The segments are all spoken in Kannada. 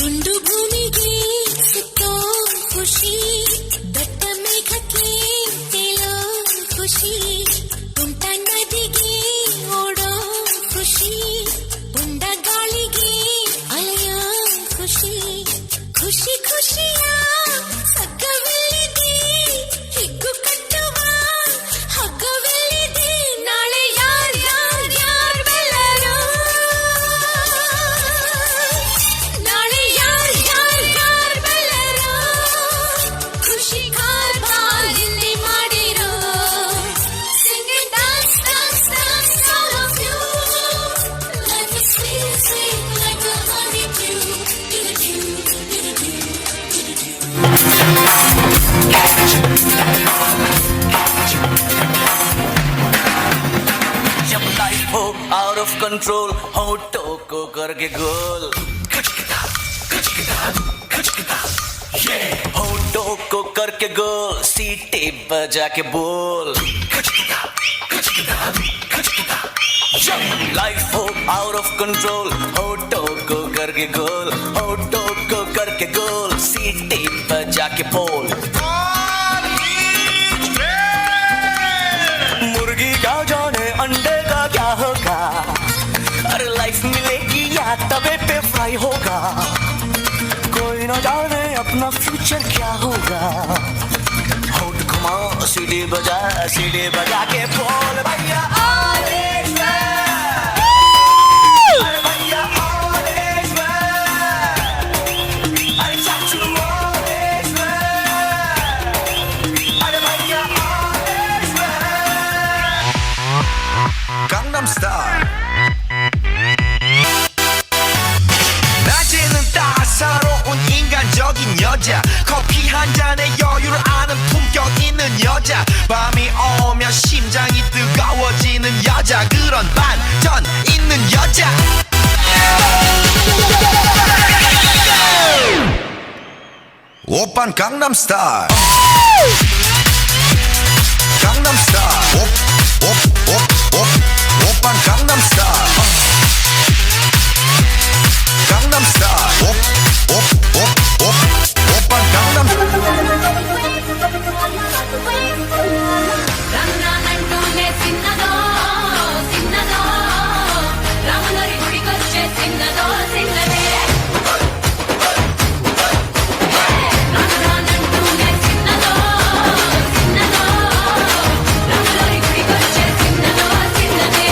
ಗುಂಡು ಭೂಮಿಗೆ ಸಿಕ್ಕೋ ಖುಷಿ, ದಟ್ಟ ಮೇಘಕ್ಕೆ ತೇಲೋ ಖುಷಿ, ತುಂಟ ನದಿಗೆ ಓಡೋ ಖುಷಿ, ಪುಂಡ ಗಾಳಿಗೆ ಅಲೆಯೋ ಖುಷಿ, ಖುಷಿ ಖುಷಿಯ ಸಗ್ಗವೆಲ್ಲಿದೆ, ಹಿಗ್ಗು ಕಟ್ಟುವ ಹಗ್ಗವೆಲ್ಲಿದೆ, ನಾಳೆ ಯಾರ್ ಯಾರ್ ಯಾರ್ ಬೆಲ್ಲರೋ, ನಾಳೆ ಯಾರ್ ಯಾರ್ ಯಾರ್ ಬೆಲ್ಲರೋ, ಖುಷಿ ಕಾರ್ಬಾರ್ ಇಲ್ಲಿ ಮಾಡಿರೋ, sing and dance dance dance all of you, life is sweet sweet like a honeydew, do-do-do, do-do-do, do-do-do. जब लाइफ हो आउट ऑफ कंट्रोल, होठों को करके गोल, होठों को करके गोल, सीटी बजा के बोल, लाइफ हो आउट ऑफ कंट्रोल, होठों को करके गोल, होठों को करके गोल, सीटी बजा के बोल। मुर्गी क्या जाने अंडे का क्या होगा, अरे लाइफ मिलेगी या तवे पे फ्राई होगा, कोई ना जाने अपना फ्यूचर क्या होगा, होठ घुमा सीढ़ी बजा के बोल भैया all is well, अरे भैया all is well, अरे चाचू all is well, अरे भैया all is well. Gangnam Style. 낮에는 따사로운 인간적인 여자, 커피 한 잔에 여유를 아는 품격 있는 여자, 밤이 오면 심장이 뜨거워지는 여자, 그런 반전 있는 여자. 오빤 강남 스타일. 강남 스타일. 오빤 강남 스타일. 강남 스타일. 오빤 강남. ರಂಗನಂಟೂನೆ ಸಿನ್ನದೋ ಸಿನ್ನದೋ, ರಾಮನರಿ ಗುಡಿಗೊಚ್ಚೆ ಸಿನ್ನದೋ ಸಿನ್ನದೆ, ರಂಗನಂಟೂನೆ ಸಿನ್ನದೋ ಸಿನ್ನದೋ, ರಾಮನರಿ ಗುಡಿಗೊಚ್ಚೆ ಸಿನ್ನದೋ ಸಿನ್ನದೆ.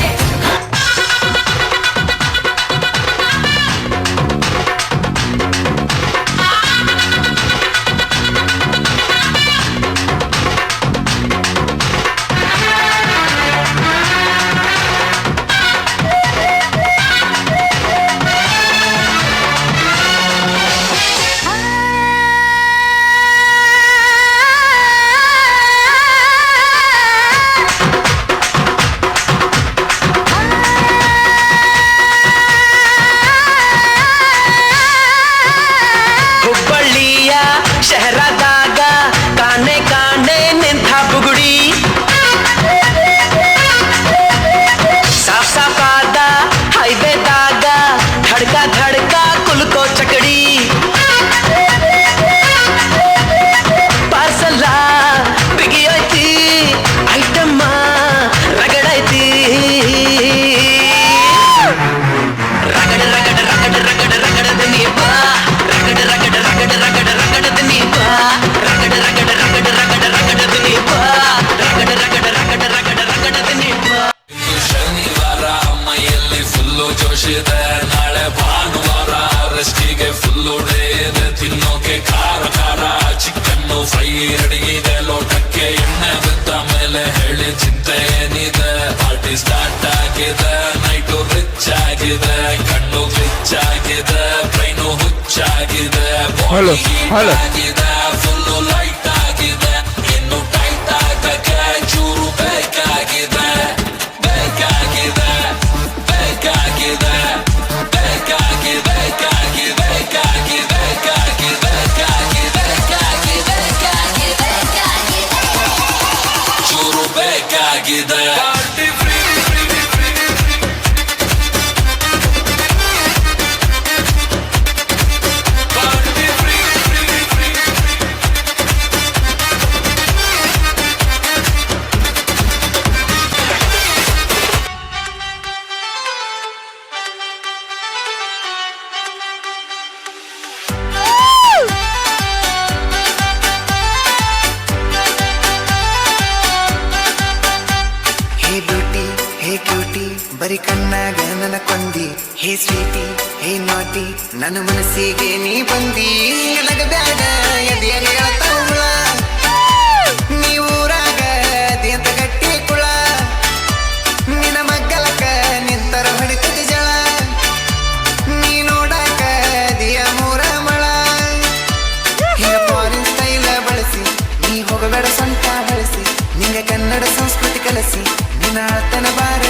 ಹುಬ್ಬಳ್ಳಿಯ ಶಹರದಾಗ ಕಾಣೆ ಕಾಣೆ ನಿಂತ ಬುಗುಡಿ, ಸಾಫ್ ಸಾಫಾದ ಹೈವೇದಾಗ ಧಡ್ಕ ಧಡ್ಕ ಕುಲ್ಕೋ ಚಕಡಿ, ಪಾರ್ಸಲ್ಲ ಬಿಗಿಯೈತಿ ಐಟಮ್ಮ ರಗಡೈತಿ, ರಗಡ ರಗಡ ರಗಡ ರಗಡ ರಗಡದ ನೀ ಬಾ, ರಗಡ ರಗಡ ರಗಡ ರಗಡ ರಗಡದ ನೀ ಬಾ, ರಗಡ ರಗಡ ರಗಡ ರಗಡ ರಗಡದ ನೀ ಬಾ, ರಗಡ ರಗಡ ರಗಡ ರಗಡ ರಗಡದ ನೀ ಬಾ. ಶನಿವಾರ ಮೈಯಲ್ಲಿ ಫುಲ್ಲು ಜೋಶಿದೆ, ನಾಳೆ ಭಾನುವಾರ ರೆಸ್ಟಿಗೆ ಫುಲ್ಲು ಡೇ ಇದೆ, ತಿನ್ನೋಕೆ ಖಾರ ಖಾರ ಚಿಕನ್ನು ಫ್ರೈ ರೆಡಿಗಿದೆ, ಲೋಟಕ್ಕೆ ಎಣ್ಣೆ ಬಿದ್ದ ಮೇಲೆ ಹೇಳಿ ಚಿಂತೆ ಏನಿದೆ, ಪಾರ್ಟಿ ಸ್ಟಾರ್ಟ್ ಆಗಿದೆ, ನೈಟು ರಿಚ್ ಆಗಿದೆ, ಕಣ್ಣು ಗ್ಲಿಚ್ ಆಗಿದೆ, ಬ್ರೈನು ಹುಚ್ಚಾಗಿದೆ, ಬಾಡಿ ಹೀಟ್ ಆಗಿದೆ, ಫುಲ್ಲು ಲೈಟ್ ಆಗಿದೆ, ಇನ್ನು ಟೈಟ್ ಆಗಕ್ಕೆ ಚೂರು ಬೇಕಾಗಿದೆ, ಬೇಕಾಗಿದೆ ಬೇಕಾಗಿದೆ ಬೇಕಾಗಿ ಬೇಕಾಗಿ ಬೇಕಾಗಿ ಬೇಕಾಗಿ ಬೇಕಾಗಿ ಬೇಕಾಗಿ ಬೇಕಾಗಿ ಬೇಕಾಗಿ ಚೂರು ಬೇಕಾಗಿದೆ. ಬರಿ ಕಣ್ಣಾಗ ನನ್ನ ಕೊಂದಿ ಹೇ ಸ್ವೀಟಿ ಹೇ ನಾಟಿ ನನ್ನ ಮನಸ್ಸಿಗೆ ನೀ ಬಂದಿ ನನಗ ಬ್ಯಾಡ ಎದೆಯಾಗ ಹೇಳ್ತಾವ ಹುಳ ನೀ ಊರಾಗ ಅದೇಂತ ಗಟ್ಟಿ ಕುಳ ನಿನ್ನ ಮಗ್ಗಲಕ ನಿಂತರ ಹೊಡಿತದ ಜಳ ನೀ ನೋಡಾಕ ದಿಯ ಮೂರ ಮಳ ಹಿಂಗ ಫಾರಿನ್ ಸ್ಟೈಲ ಬಳಸಿ ನೀ ಹೋಗಬೇಡ ಸ್ವಂತ ಬಳಸಿ ನಿಂಗ ಕನ್ನಡ ಸಂಸ್ಕೃತಿ ಕಲಸಿ ನಿನ್ನ ಅಳ್ತನ ಬಾರ